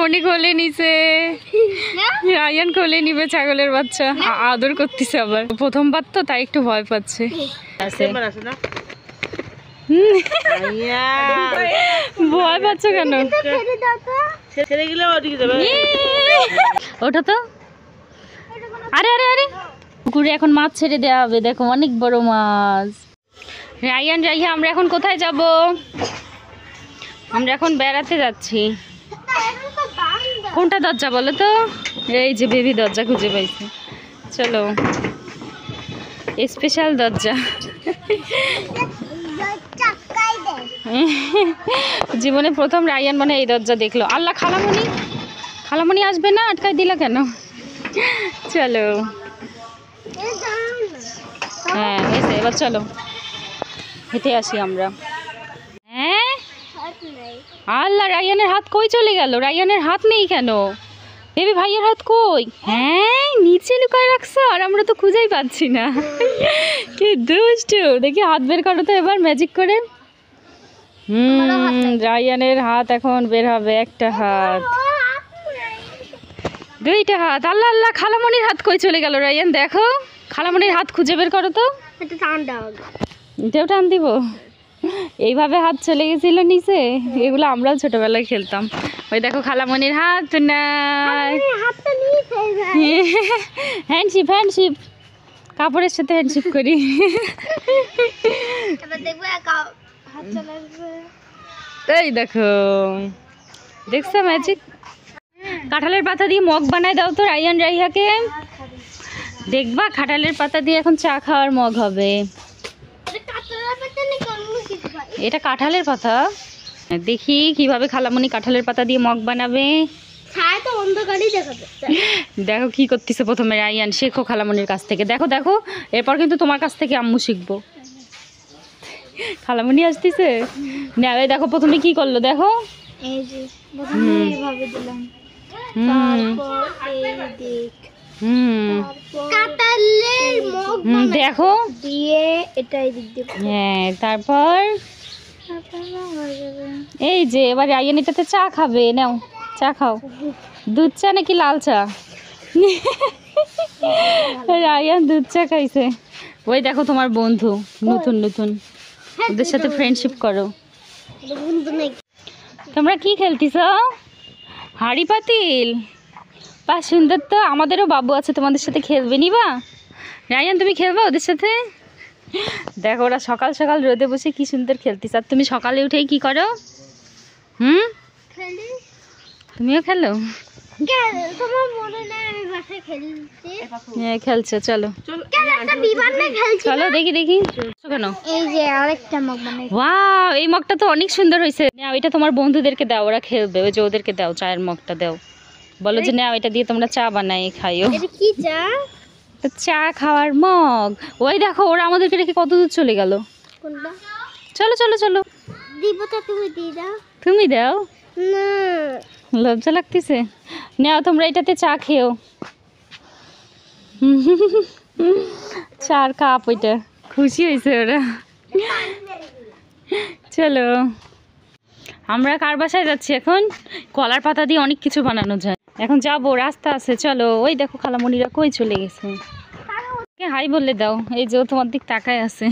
খালামণি কোলে নিছে, রায়ান কোলে নিবে ছাগলের বাচ্চা, আদর করতেছে আবার। প্রথমবার তো তাই একটু ভয় পাচ্ছে। ভয় পাচ্ছ কেন? ওটা তো আরে আরে আরে পুকুরে এখন মাছ ছেড়ে দেওয়া হবে। দেখো অনেক বড় মাছ। রায়ান রাইয়া আমরা এখন কোথায় যাব? আমরা এখন বেড়াতে যাচ্ছি। কোনটা দরজা বলো তো? এই যে বেবি দরজা খুঁজে পাইছে। চলো, স্পেশাল দরজা। জীবনে প্রথম রায়ান মানে এই দরজা দেখলো। আল্লাহ, খালামণি, খালামণি আসবে না, আটকাই দিলা কেন? চলো, হ্যাঁ হয়েছে, এবার চলো হেঁটে আসি আমরা। হ্যাঁ আল্লাহ, রায়ানের হাত কই চলে গেল? রায়ানের হাত নেই কেন? বেবি ভাইয়ের হাত কই? হ্যাঁ নিচে লুকায় রাখছো, আর আমরা তো খুঁজেই পাচ্ছি না। কি দুষ্টু! দেখি হাত বের করো তো এবার ম্যাজিক করে। রায়ানের হাত এখন বের হবে। একটা হাত, দুইটা হাত। আল্লাহ আল্লাহ, খালামণির হাত কই চলে গেল? রায়ান দেখো, খালামণির হাত খুঁজে বের করো তো। এটাও টান দিব? এইভাবে হাত চলে গেছিল নিচে। এগুলো আমরাও ছোটবেলায় খেলতাম। ওই দেখো খালামণির হাত নাই। হ্যান্ডশিপ, হ্যান্ডশিপ, কাপড়ের সাথে হ্যান্ডশিপ করি। এই দেখো, দেখছো ম্যাজিক? কাঁঠালের পাতা দিয়ে মগ বানায় দাও তো রায়ান রাইহাকে। দেখবা কাঁঠালের পাতা দিয়ে এখন চা খাওয়ার মগ হবে। এটা কাঁঠালের পাতা। দেখি কিভাবে খালামণি কাঁঠালের পাতা দিয়ে মগ বানাবে। দেখো কি করতেছে প্রথমে রায়ান। শেখো খালামণির কাছ থেকে। দেখো দেখো, এরপর কিন্তু তোমার কাছ থেকে আম্মু শিখবো। খালামণি আসতেছে না। দেখো প্রথমে কি করলো দেখো। দেখো দিয়ে এটাই দিক দিয়ে, হ্যাঁ তারপর এই যে এবার রায়ান এটাতে চা খাবে। নাও চা খাও। দুধ চা নাকি লাল চা? রায়ান দুধ চা খাইছে। ওই দেখো তোমার বন্ধু নতুন নতুন, ওদের সাথে ফ্রেন্ডশিপ করো। তোমরা কি খেলতেছ? হাঁড়ি পাতিল? বা সুন্দর তো। আমাদেরও বাবু আছে, তোমাদের সাথে খেলবে নিবা? রায়ান তুমি খেলবা ওদের সাথে? দেখো ওরা সকাল সকাল রোদে বসে কি সুন্দর খেলতেছে। আর তুমি সকালে উঠেই কি করো? তুমিও খেলো? হ্যাঁ খেলছো। চলো চলো দেখি দেখি। কেন? ওয়াও, এই মগটা তো অনেক সুন্দর হয়েছে। নাও এটা তোমার বন্ধুদেরকে দাও, ওরা খেলবে। ওই যে ওদেরকে দাও চায়ের মগটা দাও। বলো যে নাও এটা দিয়ে তোমরা চা বানাই খাইও। কি চা? চা খাওয়ার মগ। ওই দেখো ওরা আমাদেরকে রেখে কত দূর চলে গেল। চলো চলো চলো। তুমি দাও। লজ্জা লাগতেছে। নাও তোমরা এটাতে চা খেও। চার কাপ, ওইটা খুশি হয়েছে ওরা। চলো আমরা কার বাসায় যাচ্ছি এখন? কলার পাতা দিয়ে অনেক কিছু বানানো যায়। এখন যাবো, রাস্তা আছে। চলো। ওই দেখো খালামণিরা কই চলে গেছে। হাই বললে দাও। এই যে ও তোমার দিক তাকায় আছে।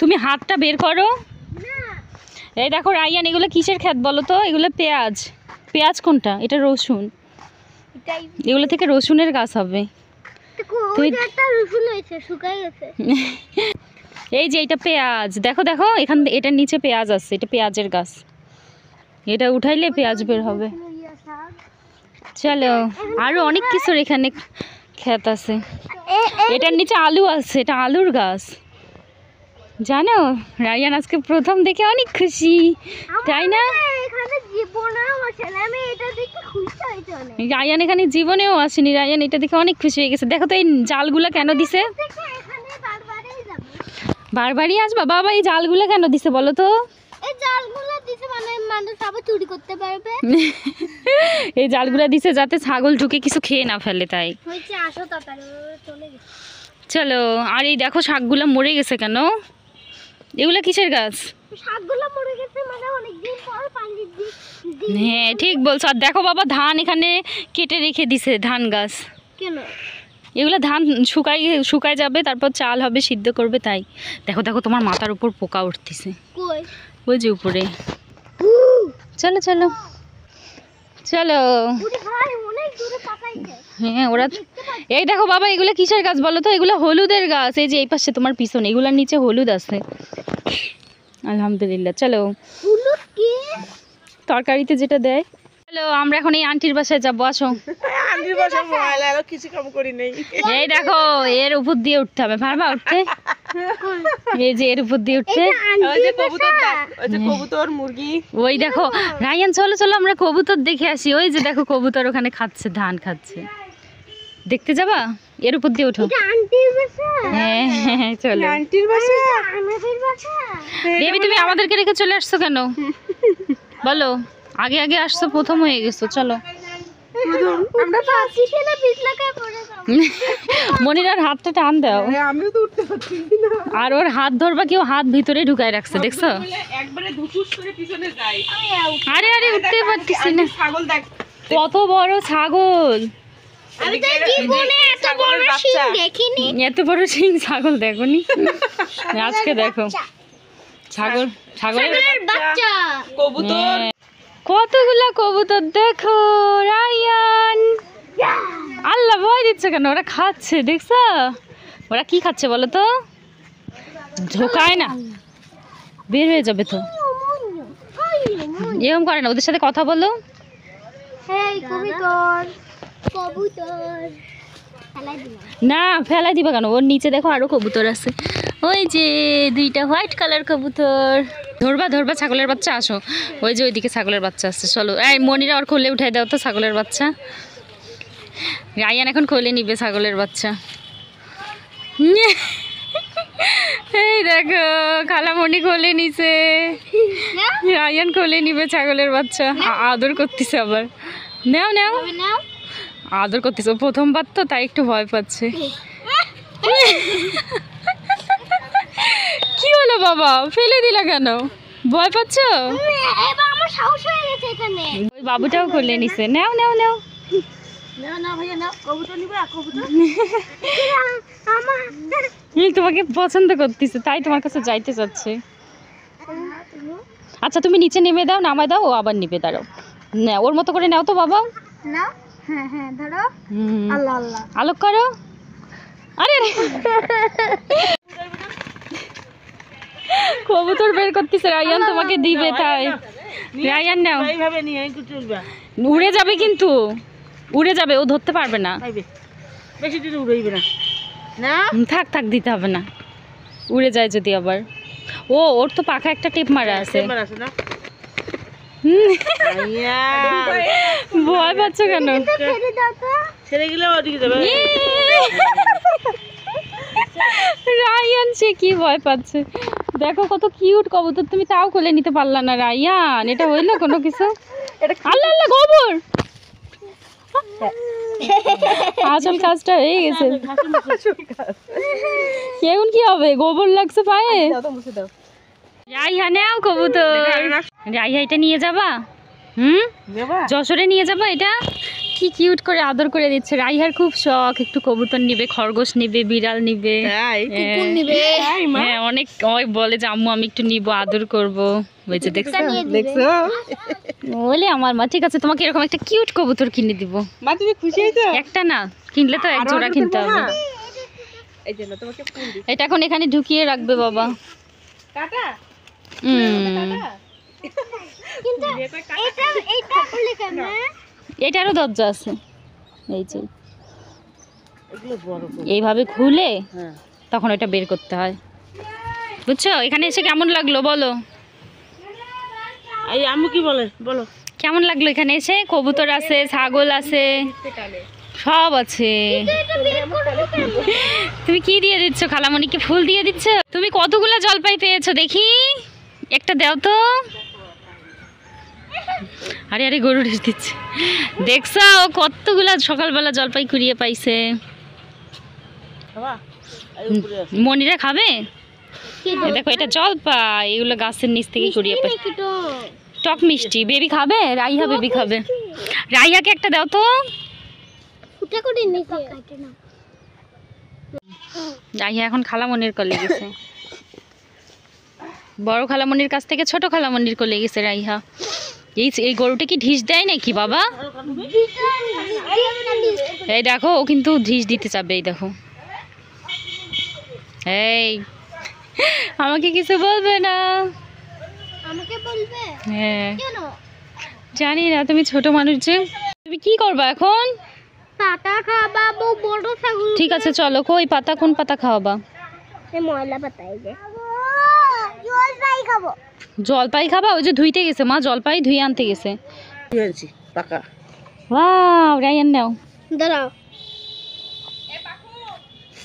তুমি হাতটা বের করো। এই দেখো রায়ান, এগুলো কিসের ক্ষেত বলো তো? এগুলো পেঁয়াজ। পেঁয়াজ কোনটা? এটা রসুন। এগুলো থেকে রসুনের গাছ হবে। এই যে এটা পেঁয়াজ। দেখো দেখো এখান, এটার নিচে পেঁয়াজ আছে। এটা পেঁয়াজের গাছ। এটা উঠাইলে পেঁয়াজ বের হবে। চলো আরো অনেক কিছুর এখানে ক্ষেত আছে। এটার নিচে আলু আছে। এটা আলুর গাছ। জানো রায়ান আজকে প্রথম দেখে অনেক খুশি, তাই না? রায়ান এখানে জীবনেও আসেনি। রায়ান এটা দেখে অনেক খুশি হয়ে গেছে। দেখো তো এই জালগুলা কেন দিছে? বারবারই আসবা? বাবা এই জালগুলা কেন দিছে বলো তো? এই জালগুলা দিছে যাতে ছাগল ঢুকে কিছু খেয়ে না ফেলে, তাই। চলো। আর এই দেখো শাকগুলা মরে গেছে কেন? এগুলা কিসের গাছ? শাকগুলো মরে গেছে মানে অনেকদিন পর পানি দিই। হ্যাঁ ঠিক বলছো। আর দেখো বাবা ধান এখানে কেটে রেখে দিছে, ধান গাছ। কেন? এগুলো ধান শুকায় যাবে, তারপর চাল হবে, সিদ্ধ করবে। তাই দেখো দেখো তোমার মাথার উপর পোকা উঠতেছে। কই? ওই যে উপরে। চলো চলো চলো। ভাই অনেক দূরে পাকাইছে। হ্যাঁ ওরা, এই দেখো বাবা এগুলো কিসের গাছ বলো তো? এগুলো হলুদের গাছ। এই যে এই পাশে তোমার পিছনে, এগুলোর নিচে হলুদ আছে। আলহামদুলিল্লাহ। চলো, হলুদ কি? তরকারিতে যেটা দেয়। চলো আমরা এখন এই আন্টির বাসায় যাবো, আসো। আন্টির বাসা ময়লা, আর কিছু কাম করি নাই। এই দেখো এর উপর দিয়ে উঠতে হবে, পারবা উঠতে? এই যে এর উপর দিয়ে উঠতে। ওই যে কবুতর দেখ, ওই যে কবুতর মুরগি। ওই দেখো রায়ান, চলো চলো আমরা কবুতর দেখে আসি। ওই যে দেখো কবুতর ওখানে খাচ্ছে, ধান খাচ্ছে। দেখতে যাবা? এর উপর দিয়ে ওঠো। এটা আন্টির বাসা? হ্যাঁ হ্যাঁ চলো। আন্টির বাসা? আমাদের বাসা? বেবি তুমি আমাদেরকে রেখে চলে আসছো কেন বলো? আগে আগে আসছো, প্রথম হয়ে গেছো। চলো। আমরা পাচ্ছি না, পিছলাকায় পড়ে যাও। মনিরার হাতটা টান দাও। আমিও তো উঠতে পারছি না। আর ওর হাত ধরবা, কেউ হাত ভিতরে ঢুকায় রাখছে, দেখছো? একবারে দুপুর করে পিছনে যাই। আরে আরে উঠতে পারতেছি না। ছাগল দেখ, কত বড় ছাগল! আমি তো জীবনে এত বড় শিং দেখিনি। এত বড় সিং ছাগল দেখোনি? আজকে দেখো ছাগল, ছাগলের বাচ্চা। কবুতর। হ্যাঁ, কতগুলা কবুতর দেখো রায়ান। আল্লাহ ভয় দিচ্ছে কেন? ওরা খাচ্ছে, দেখছো? ওরা কি খাচ্ছে বলো তো? ঢোকায় না, বের হয়ে যাবে তো। এরকম করে না, ওদের সাথে কথা বলো। এই কবুতর, কবুতর ফেলাই দিলাম। না ফেলাই দিবা কেন? ওর নিচে দেখো আরো কবুতর আছে। ওই যে দুইটা হোয়াইট কালার কবুতর। ধরবা ধরবা ছাগলের বাচ্চা, আসো। ওই যে ওইদিকে ছাগলের বাচ্চা আছে। চলো এই মনিরা ওর কোলে উঠাই দাও তো ছাগলের বাচ্চা। রায়ান এখন কোলে নিবে ছাগলের বাচ্চা। এই দেখো খালামণি কোলে নিছে, রায়ান কোলে নিবে ছাগলের বাচ্চা। আদর করতেছে আবার। নাও নাও, নাও। আদর করতেছে। প্রথমবার তো, তাই একটু ভয় পাচ্ছে। কি হলো বাবা, ফেলে দিলা কেন? ভয় পাচ্ছ? এবার আমার সাহস হয়ে গেছে এখানে। ওই বাবুটাও কোলে নিছে। নাও নাও নাও। না না ভাইয়া না, কবুতর নিবা? কবুতর আমার তোমাকে পছন্দ করতেছে, তাই তোমার কাছে যাইতে চাচ্ছে। আচ্ছা তুমি নিচে নেমে দাও, নামায় দাও, ও আবার নিবে। দাঁড়াও, না ওর মতো করে নাও তো বাবা। না, হ্যাঁ হ্যাঁ ধরো। আল্লাহ আল্লাহ, আলোক করো। আরে কবুতর বের করতেছে রায়ান, তোমাকে দিবে তাই। রায়ান নাও। এইভাবে নিয়ে একটু চলবা, উড়ে যাবে কিন্তু, উড়ে যাবে, ও ধরতে পারবে না। বেশি দূরে উড়াইবে না। না থাক থাক, দিতে হবে না, উড়ে যায় যদি আবার। ও ওর তো পাখা একটা টিপ মারা আছে। আছে না? ভয় পাচ্ছ কেন? ছেড়ে দাও তো। ছেড়ে গেলে ওদিকে যাবে। রায়ান সে কি ভয় পাচ্ছে দেখো, কত কিউট কবুতর। তুমি তাও কোলে নিতে পারলা না রায়ান, এটা হইলো কোনো কিছু? আল্লাহ আল্লাহ, গোবর। আসল কাজটা হয়ে গেছে। এখন কি হবে? গোবর লাগছে পায়ে। রাইহা নাও কবুতর। রাইহা এটা নিয়ে যাবা? যশোরে নিয়ে যাবা এটা? কি কিউট করে আদর করে দিচ্ছে। রাইহার খুব শখ, একটু কবুতর নিবে, খরগোশ নিবে, বিড়াল নিবে। হ্যাঁ অনেক, ওই বলে যে আম্মু আমি একটু নিবো, আদর করবো। বুঝছে, দেখছো দেখছো? বলে আমার মা, ঠিক আছে তোমাকে এরকম একটা কিউট কবুতর কিনে দিব। মা তুমি খুশি হয়েছো? একটা না, কিনলে তো এক জোড়া কিনতে হবে। এই জন্য তোমাকে ফুল দিই। এটা এখন এখানে ঢুকিয়ে রাখবে বাবা। কাটা কিন্তু এটা খুলে কেন? এটারও দরজা আছে, এই যে এগুলো বড় এইভাবে খুলে হ্যাঁ তখন ওটা বের করতে হয়, বুঝছো? এখানে এসে কেমন লাগলো বলো? এই আম্মু কি বলে বলো? কেমন লাগলো এখানে এসে? কবুতর আছে, ছাগল আছে, সব আছে। তুমি কি দিয়ে দিচ্ছ খালামণিকে? ফুল দিয়ে দিচ্ছ? তুমি কতগুলো জলপাই পেয়েছো দেখি, একটা দাও তো। আরে আরে গরু ঢেস দিচ্ছে, দেখছো কতগুলা সকালবেলা জলপাই কুড়িয়ে পাইছে। মনিরা খাবে? এই দেখো এটা জলপাই, এগুলো গাছের নিচ থেকে কুড়িয়ে পাই। টক মিষ্টি। বেবি খাবে? রাইহা বেবি খাবে। রাইহাকে একটা দাও তো। রাইহা এখন খালামনির কোলে গেছে, বড় খালামনির কাছ থেকে ছোট খালামনির কোলে গেছে রাইহা। এই গরুটা কি ঢিস দেয় নাকি বাবা? এই দেখো ও কিন্তু ঢিস দিতে চাবে। এই দেখো, এই আমাকে কিছু বলবে না? আমাকে বলবে হ্যাঁ কেন? জানি না, তুমি ছোট মানুষ যে। তুমি কি করবা এখন? পাতা খাওয়াবো বড় ছাগল। ঠিক আছে চলো। কই পাতা? কোন পাতা খাওয়াবা? এই ময়লা পাতাই যে জলপাই খাবো। জলপাই খাবা? ওই যে ধুইতে গেছে মা, জলপাই ধুয়ে আনতে গেছে। পাকা। ওয়াও, রায়ান নাও। দাঁড়াও,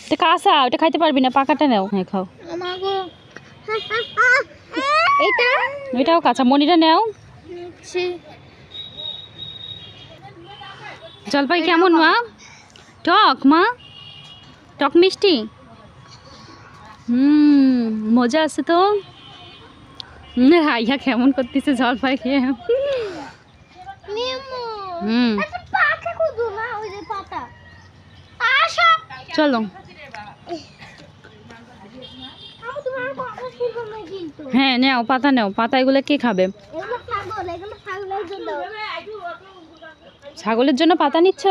এটা কাঁচা, ওটা খাইতে পারবি না, পাকাটা নাও। হ্যাঁ খাও। আমাগো এটা এটাও কাঁচা। মনিরা নাও। জলপাই কেমন মা? টক মা? টক মিষ্টি? মজা আছে তো। রাইয়া কেমন করতেছে জলপাই খেয়ে। নিমু হুম আচ্ছা পাতা খুঁজো না, ওই যে পাতা। আশা চলো। আমি তোমার কথা শুনবো না কিন্তু। হ্যাঁ নাও পাতা, নাও পাতা। এগুলো কে খাবে? এগুলো ছাগলের জন্য। ছাগলের জন্য পাতা নিচ্ছ?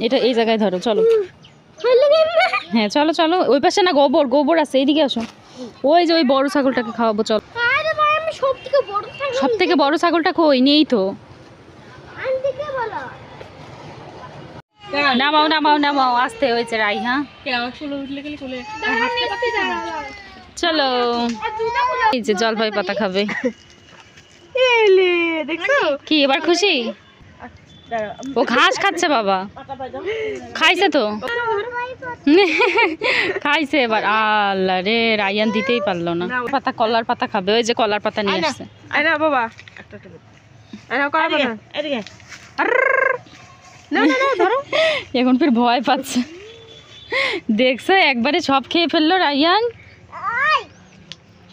এটা এই জায়গায় ধরো, চলো। হ্যাঁ চলো চলো। ওই পাশে না গোবর, গোবর আছে, এইদিকে আসো। ওই যে ওই বড় ছাগলটাকে খাওয়াবো, চল। সব থেকে বড় ছাগলটা কই? নেই তো। নামাও নামাও নামাও, আসতে হয়েছে রাইহা। চলো। এই যে জলপাই পাতা খাবে। কি এবার খুশি? ও ঘাস খাচ্ছে বাবা। খাইছে তো, খাইছে এবার। আল্লাহ রে, রায়ান দিতেই পারলো না। পাতা, কলার পাতা খাবে। ওই যে কলার পাতা নিয়ে আসছে। বাবা এখন ফির ভয় পাচ্ছে। দেখছে একবারে সব খেয়ে ফেললো রায়ান।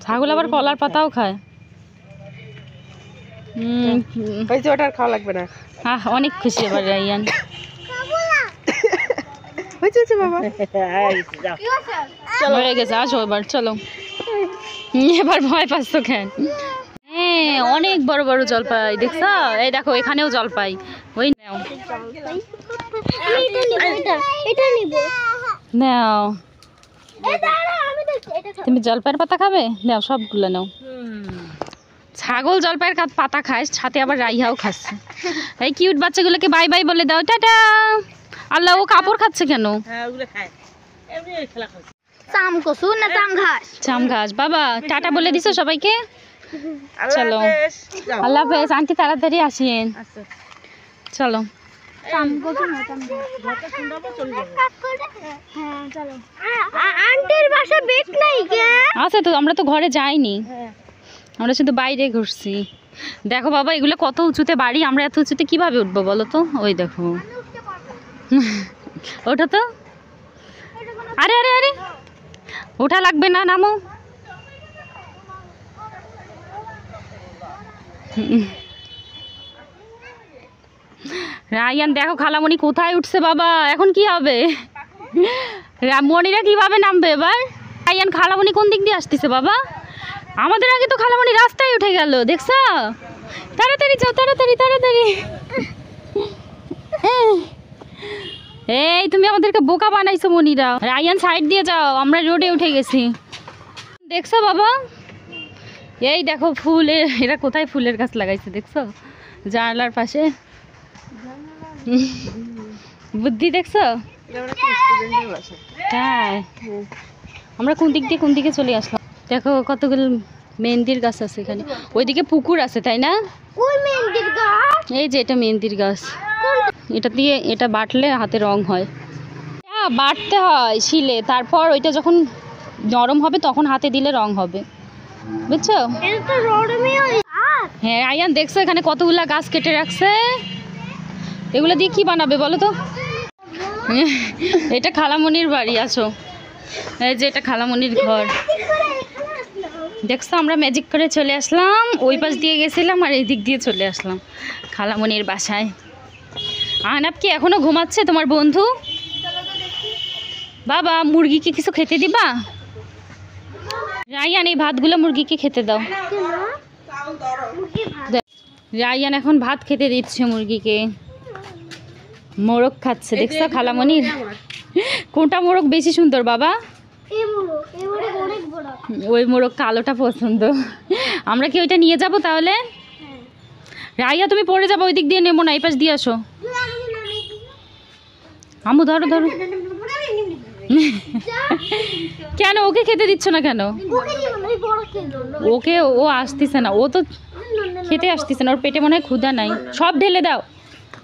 ছাগল আবার কলার পাতাও খায়। ওটার খাওয়া লাগবে না। অনেক খুশি এবার রায়ান। মরে গেছে। আসো এবার, চলো। এবার ভয় পাচ্ছ কেন? হ্যাঁ অনেক বড় বড় জলপাই দেখছো? এই দেখো এখানেও জলপাই। ওই নাও নাও। তুমি জলপাইয়ের পাতা খাবে? নাও সবগুলো নাও। ছাগল জলপাইয়ের পাতা খায়, সাথে আবার রাইহাও খাচ্ছে। এই কিউট বাচ্চাগুলোকে বাই বাই বলে দাও, টাটা। আল্লাহ, ও কাপড় খাচ্ছে কেন? চাম ঘাস। বাবা টাটা বলে দিছো সবাইকে? চলো, আল্লাহ হাফেজ। আন্টি তাড়াতাড়ি আসেন। চলো। আন্টির বাসা বেড নাই কে? আছে তো, আমরা তো ঘরে যাইনি, আমরা শুধু বাইরে ঘুরছি। দেখো বাবা এগুলো কত উঁচুতে বাড়ি, আমরা এত উঁচুতে কিভাবে উঠবো বলো তো? ওই দেখো ওটা তো। আরে আরে আরে, ওঠা লাগবে না, নামো। রায়ান দেখো খালামণি কোথায় উঠছে বাবা। এখন কি হবে? মনিরা কিভাবে নামবে এবার? রায়ান খালামণি কোন দিক দিয়ে আসতেছে বাবা? আমাদের আগে তো খালামণি রাস্তায় উঠে গেল, দেখছো? তাড়াতাড়ি যাও, তাড়াতাড়ি তাড়াতাড়ি। এই তুমি আমাদেরকে বোকা বানাইছো মনিরা। রায়ান সাইড দিয়ে যাও, আমরা রোডে উঠে গেছি। দেখছো বাবা? এই দেখো ফুলের, এরা কোথায় ফুলের গাছ লাগাইছে দেখছো? জানলার পাশে। বুদ্ধি দেখছো? তাই আমরা কোন দিক দিয়ে কোন দিকে চলে আসলাম। দেখো কতগুলো মেহেন্দির গাছ আছে এখানে। ওইদিকে পুকুর আছে তাই না? এই যে এটা মেহেন্দির গাছ। এটা দিয়ে এটা বাটলে হাতে রং হয়। বাটতে হয় শিলে, তারপর ওইটা যখন নরম হবে তখন হাতে দিলে রং হবে, বুঝছো? হ্যাঁ আয়ান দেখছো এখানে কতগুলা গাছ কেটে রাখছে। এগুলো দিয়ে কি বানাবে বলো তো? এটা খালামণির বাড়ি, আছো। এই যে এটা খালামণির ঘর। দেখছো আমরা ম্যাজিক করে চলে আসলাম, ওই পাশ দিয়ে গেছিলাম আর এই দিক দিয়ে চলে আসলাম খালামণির বাসায়। আহনাব কি এখনো ঘুমাচ্ছে তোমার বন্ধু? বাবা মুরগিকে কিছু খেতে দিবা? রায়ান এই ভাতগুলো মুরগিকে খেতে দাও। রায়ান এখন ভাত খেতে দিচ্ছে মুরগিকে, মোরগ খাচ্ছে। দেখছো খালামণির কোনটা মোরগ বেশি সুন্দর বাবা? ওই মোরগ কালোটা পছন্দ। আমরা কি ওইটা নিয়ে যাব তাহলে? রাইয়া তুমি পড়ে যাবো, ওই দিক দিয়ে নেবো না, এই পাশ দিয়ে আসো। আমু ধরো ধরো। কেন ওকে খেতে দিচ্ছ না কেন? ওকে ও আসতেছে না, ও তো খেতে আসতেছে না, ওর পেটে মনে হয় ক্ষুধা নাই। সব ঢেলে দাও,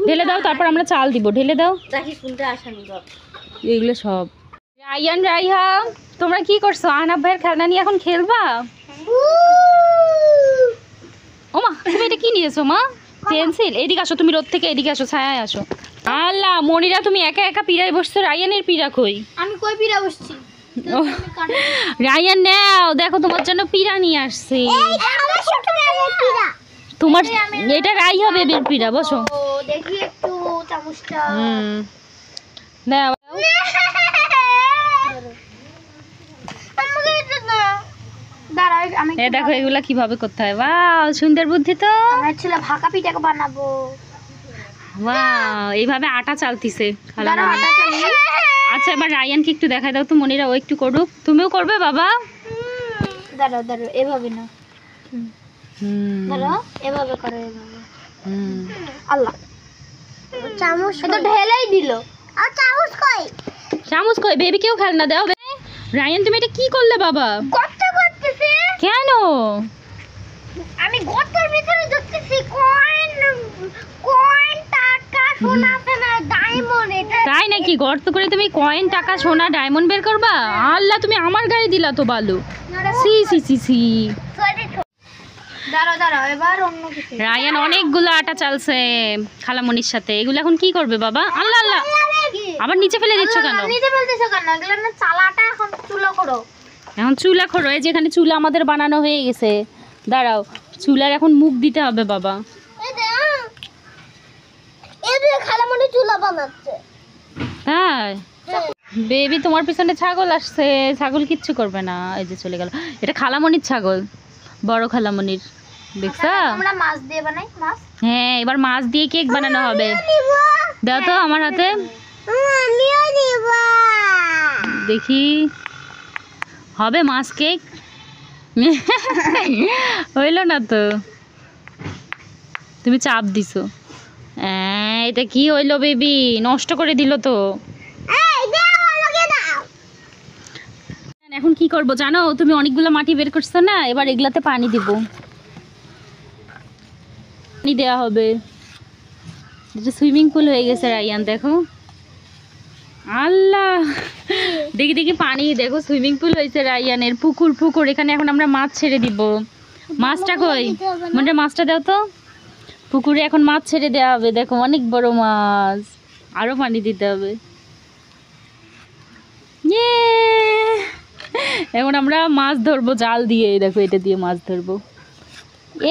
ঢেলে দাও, তারপর আমরা চাল দিব। ঢেলে দাও এগুলো সব। রায়ান রাইহা তোমরা কি করছো? আহনাব ভাইয়ের খেলনা নিয়ে এখন খেলবা? ওমা তুমি এটা কি নিয়েছো মা? পেন্সিল? এদিকে আসো তুমি, রোদ থেকে এদিকে আসো, ছায়ায় আসো। আল্লাহ মনিরা তুমি একা একা পিড়ায় বসছো, রায়ানের পিড়া কই? আমি কই পিড়া বসছি? রায়ান নাও, দেখো তোমার জন্য পিড়া নিয়ে আসছি। তোমার এটা রাইহা বেবির পিড়া, বসো। দেখি একটু চামচটা। দাও। দেখো এগুলা কিভাবে করতে হয়। বাহ সুন্দর বুদ্ধি তো। আমার ছেলে ভাকা পিঠাকে বানাবো। বাহ এইভাবে আটা চালতিছে খালামণি। আচ্ছা এবার রায়ানকে একটু দেখাই দাও তো মনিরা, ও একটু করুক। তুমিও করবে বাবা? দাঁড়াও দাঁড়াও, এভাবে না, দাঁড়াও এভাবে করো, এভাবে। আল্লাহ চামচ তো ঢেলেই দিল। আর চামচ কই? চামচ কই? বেবিকেও খেলনা দাও। রায়ান তুমি এটা কি করলে বাবা? কত করতেছে? কেন? আমি গর্তের ভিতরে দেখতেছি কয়েন, কয়েন টাকা সোনা না ডায়মন্ড। এটা তাই নাকি? গর্ত করে তুমি কয়েন টাকা সোনা ডায়মন্ড বের করবা? আল্লাহ তুমি আমার গায়ে দিলা তো বালু। সি সি সি সি। দাঁড়াও দাঁড়াও, এবার অন্য কিছু। রায়ান অনেকগুলো আটা চালছে খালামণির সাথে, এগুলো এখন কি করবে বাবা? আল্লাহ আল্লাহ আবার নিচে ফেলে দিচ্ছ কেন? নিচে ফেলতেছো কেন? এগুলো না চালাটা, এখন চুলা করো। এখন চুলা করো। এই যেখানে চুলা আমাদের বানানো হয়ে গেছে, দাঁড়াও চুলার এখন মুখ দিতে হবে বাবা। এই যে খালামণি চুলা বানাচ্ছে। হ্যাঁ বেবি তোমার পিছনে ছাগল আসছে, ছাগল কিচ্ছু করবে না। এই যে চলে গেল, এটা খালামণির ছাগল, বড় খালামণির। দেখছো? আমরা মাছ দিয়ে বানাই, মাছ। হ্যাঁ এবার মাছ দিয়ে কেক বানানো হবে। দাও তো আমার হাতে, আমিও নিব। দেখি হবে মাছ কেক? হইল না তো, তুমি চাপ দিছো। এটা কি হইলো বেবি? নষ্ট করে দিল তো। এখন কি করব জানো? তুমি অনেকগুলো মাটি বের করছো না, এবার এগুলাতে পানি দিব, পানি দেওয়া হবে। এটা সুইমিং পুল হয়ে গেছে রায়ান, দেখো। আল্লাহ দেখি দেখি পানি, দেখো সুইমিং পুল হয়েছে রায়ানের। পুকুর পুকুর, এখানে এখন আমরা মাছ ছেড়ে দিব। মাছটা কই? মনে মাছটা দাও তো। পুকুরে এখন মাছ ছেড়ে দেওয়া হবে, দেখো অনেক বড় মাছ। আরো পানি দিতে হবে। এখন আমরা মাছ ধরবো জাল দিয়ে, দেখো এটা দিয়ে মাছ ধরবো।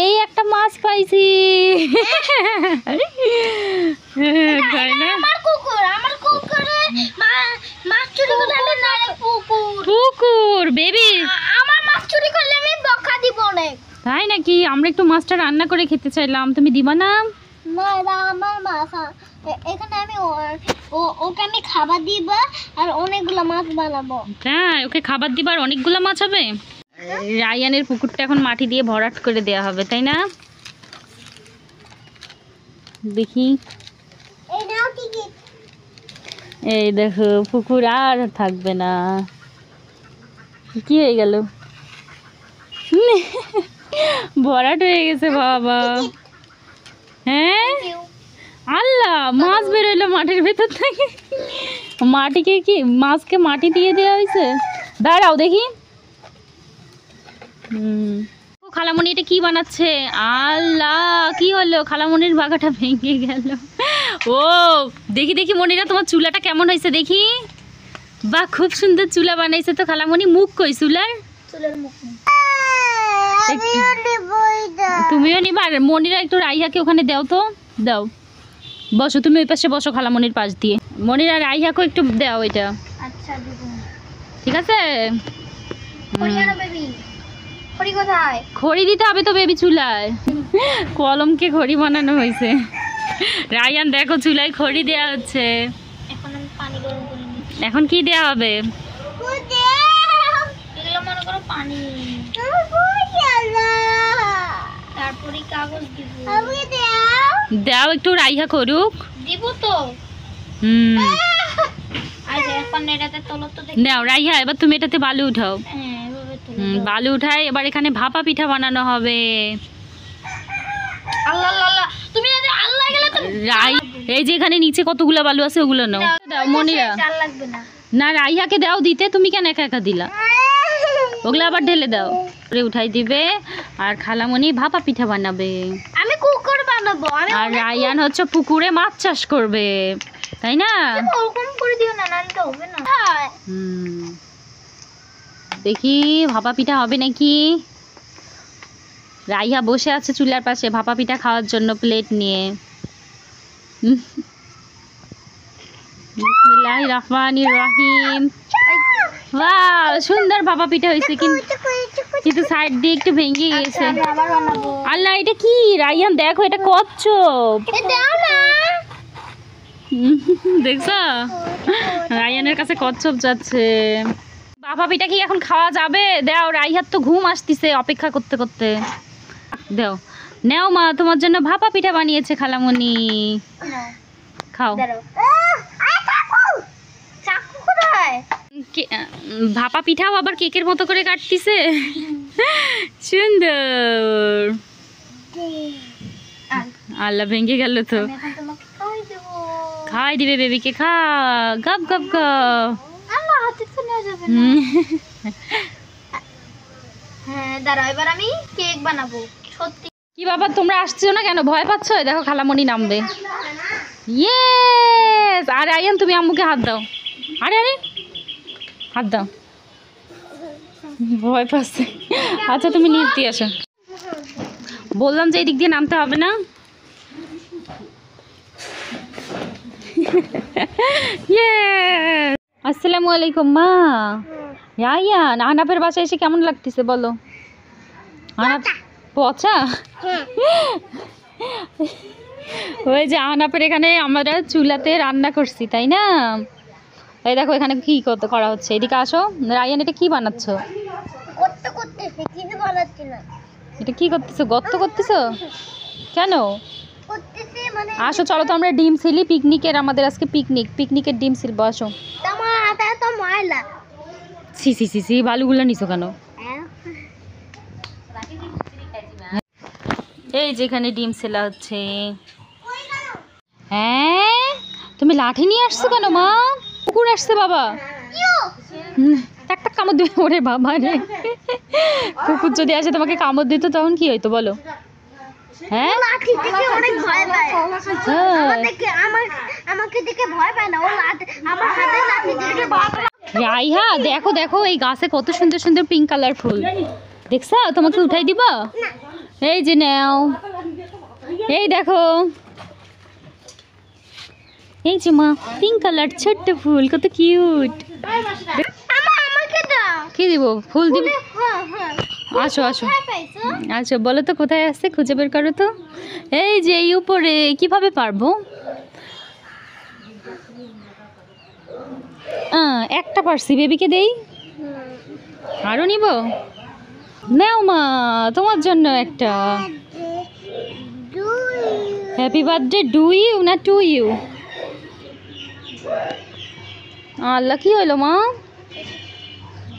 এই একটা মাছ পাইছি। তাই না? আমার কুকুরে মাছ চুরি করলে না পুকুর। পুকুর বেবি, আমার মাছ চুরি করলে আমি বকা দিব অনেক। তাই নাকি? আমরা একটু মাছটা রান্না করে খেতে চাইলাম, তুমি দিবা না? না এটা আমার মাছ, এখানে আমি ওকে আমি খাবার দিব আর অনেকগুলো মাছ বানাবো। হ্যাঁ ওকে খাবার দিবার অনেকগুলো মাছ হবে। রায়ানের পুকুরটা এখন মাটি দিয়ে ভরাট করে দেয়া হবে, তাই না? দেখি, এই নাও টিকিট। এই দেখো পুকুর আর থাকবে না। কি হয়ে গেল? ভরাট হয়ে গেছে বাবা। হ্যাঁ আল্লাহ মাছ বেরোলো মাটির ভেতর থেকে। মাটিকে কি মাছকে মাটি দিয়ে দেওয়া হয়েছে? দাঁড়াও দেখি। খালামণি এটা কি বানাচ্ছে? আল্লাহ কি হলো? খালামণির বাগাটা ভেঙে গেল। ও দেখি দেখি মনিরা তোমার চুলাটা কেমন হয়েছে দেখি। বাহ খুব সুন্দর চুলা বানাইছে তো খালামণি। মুখ কই চুলার? চুলের মুখ তুমিও নিবা? আর মনিরা একটু রাইহাকে ওখানে দাও তো, দাও। বসো তুমি ওই পাশে বসো খালামণির পাশ দিয়ে। মনিরা রাইহাকেও একটু দাও এটা। আচ্ছা দিব। ঠিক আছে। বেবি খড়ি কোথায়? খড়ি দিতে হবে তো বেবি চুলায়। কলমকে খড়ি বানানো হয়েছে। রায়ান দেখো চুলায় খড়ি দেওয়া হচ্ছে। এখন আমি পানি গরম করে নিই। এখন কি দেওয়া হবে? এগুলো মনে করো পানি। তারপরে কাগজ দিব। দাও একটু রাইহা করুক। দিব তো। আচ্ছা এখন এটাতে তোলো তো দেখি। নাও রাইহা এবার তুমি এটাতে বালু উঠাও। হ্যাঁ এভাবে তোলো। বালু উঠায় এবার এখানে ভাপা পিঠা বানানো হবে। আল্লাহ আল্লাহ তুমি যদি আল্লাহ গেলে তো রাই এই যে এখানে নিচে কতগুলো বালু আছে ওগুলো নাও। দাও মনিরা। চাল লাগবে না। না রাইহাকে দাও দিতে, তুমি কেন একা একা দিলা? ওগুলো আবার ঢেলে দাও। পরে উঠাই দিবে আর খালামণি ভাপা পিঠা বানাবে। আমি কুকুর বানাবো। আমি আর রায়ান হচ্ছে পুকুরে মাছ চাষ করবে, তাই না? ওরকম করে দিও না, নাহলে তো হবে না। দেখি ভাপা পিঠা হবে নাকি। রাইহা বসে আছে চুলার পাশে ভাপা পিঠা খাওয়ার জন্য প্লেট নিয়ে। বিসমিল্লাহির রহমানির রহিম। ওয়াও সুন্দর ভাপা পিঠা হয়েছে, কিন্তু সাইড দিয়ে একটু ভেঙে গেছে। আবার বানাবো। আল্লাহ এটা কি? রায়ান দেখো এটা কচ্ছপ। দাও না। দেখছো রায়ানের কাছে কচ্ছপ যাচ্ছে। ভাপা পিঠা কি এখন খাওয়া যাবে? দাও, রাইহার তো ঘুম আসতিছে অপেক্ষা করতে করতে। দাও নাও মা, তোমার জন্য ভাপা পিঠা বানিয়েছে খালামণি, খাও। চাকু কোথায়? ভাপা পিঠাও আবার কেকের মতো করে কাটতিছে। সুন্দর। আল্লাহ ভেঙে গেল তো। এখন তোমাকে খাওয়াই দেবো। খাই দিবে বেবিকে, খা গপ গপ গপ। আল্লাহ হাতে তো নেওয়া যাবে না। হ্যাঁ দাঁড়াও, এবার আমি কেক বানাবো। সত্যি কি বাবা তোমরা আসছো না কেন? ভয় পাচ্ছ? দেখো খালামণি নামবে। ইয়েস। আরে আয়ান তুমি আম্মুকে হাত দাও। আরে আরে হাত দাও। ভয় পাচ্ছে। আচ্ছা তুমি নিচ দিয়ে আসো। বললাম যে এই দিক দিয়ে নামতে হবে না। ইয়েস। আসসালামু আলাইকুম মা। আয়ান আহনাফের বাসায় এসে কেমন লাগতেছে বলো? আহনাফ পচা? ওই যে আহনাফের এখানে আমরা চুলাতে রান্না করছি, তাই না? এই দেখো এখানে কি করা হচ্ছে। এদিকে আসো। রায়ান এটা কি বানাচ্ছ? করতেছি, কিছু বানাচ্ছি না। এটা কি করতেছো? গর্ত করতেছো কেন? করতেছি মানে আসো চলো তো আমরা ডিম সিলি পিকনিকের, আমাদের আজকে পিকনিকের ডিম সিলবো। আসো। তোমার হাতে তো ময়লা। সি সি সি সি বালুগুলো নিছো কেন? এই যেখানে ডিম সেলা হচ্ছে। হ্যাঁ তুমি লাঠি নিয়ে আসছো কেন মা? কুকুর আসছে বাবা। একটা কামড় দিবে। ওরে বাবা রে, কুকুর যদি আসে তোমাকে কামড় দিত তখন কি হইতো বলো? হ্যাঁ লাঠি দেখে অনেক ভয় পায়। আমাকে দেখে ভয় পায় না, ও আমার হাতে লাঠি দেখে ভয় পায়। রাইহা দেখো দেখো এই গাছে কত সুন্দর সুন্দর পিঙ্ক কালার ফুল দেখছো? তোমাকে উঠাই দিব? এই যে নাও, এই দেখো, এই যে মা পিঙ্ক কালার ছোট্ট ফুল, কত কিউট। আমাকে দাও। কি দিব? ফুল দিব? হ্যাঁ আসো আসো আচ্ছা বলো তো কোথায় আছে, খুঁজে বের করো তো। এই যে এই উপরে। কিভাবে পারবো? একটা পারছি, বেবিকে দেই। আরো নিব? নাও মা তোমার জন্য একটা। হ্যাপি বার্থডে ডু ইউ না টু ইউ? আল্লাহ কি হলো মা?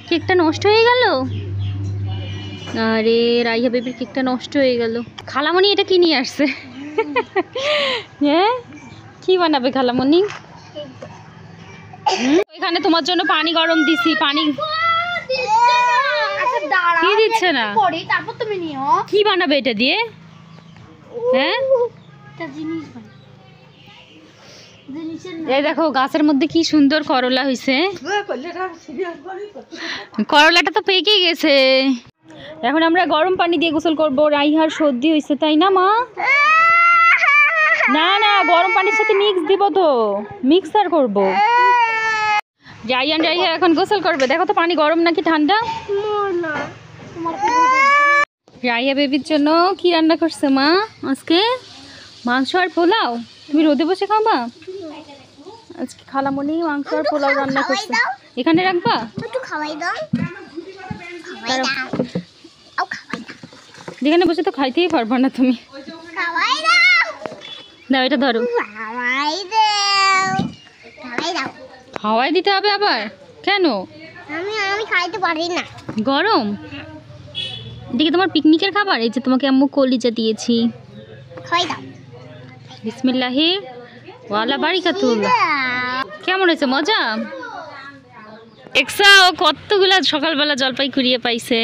কেকটা নষ্ট হয়ে গেল। আরে রাইহা বেবির কেকটা নষ্ট হয়ে গেল। খালামণি এটা কি নিয়ে আসছে? হ্যাঁ কি বানাবে খালামণি? এখানে তোমার জন্য পানি গরম দিছি। পানি কি দিচ্ছে না? তারপর তুমি নিও। কি বানাবে এটা দিয়ে? হ্যাঁ এই দেখো গাছের মধ্যে কি সুন্দর করলা হয়েছে। করলাটা তো পেকে গেছে। এখন আমরা গরম পানি দিয়ে গোসল করবো। রাইহার সর্দি হয়েছে তাই না মা? না না, গরম পানির সাথে মিক্স দিব তো, মিক্সার করব। রাইয়া এখন গোসল করবে। দেখো তো পানি গরম নাকি ঠান্ডা। রাইয়া বেবির জন্য কি রান্না করছে মা আজকে? মাংস আর পোলাও। তুমি রোদে বসে খাবা আজকে? খালামণি মাংস আর পোলাও রান্না করছে। এখানে রাখবা? যেখানে বসে তো খাইতেই পারবা না তুমি। দাও এটা ধরো। হাওয়াই দিতে হবে আবার? কেন? আমি খাইতে পারি না। গরম। দেখি তোমার পিকনিকের খাবার। এই যে তোমাকে আম্মু কলিজা দিয়েছি। খাই দাও। বিসমিল্লাহি ওয়ালা বারিকাতুল্লাহ। কেমন হয়েছে? মজা? এক্সা ও কতগুলা সকালবেলা জলপাই কুড়িয়ে পাইছে।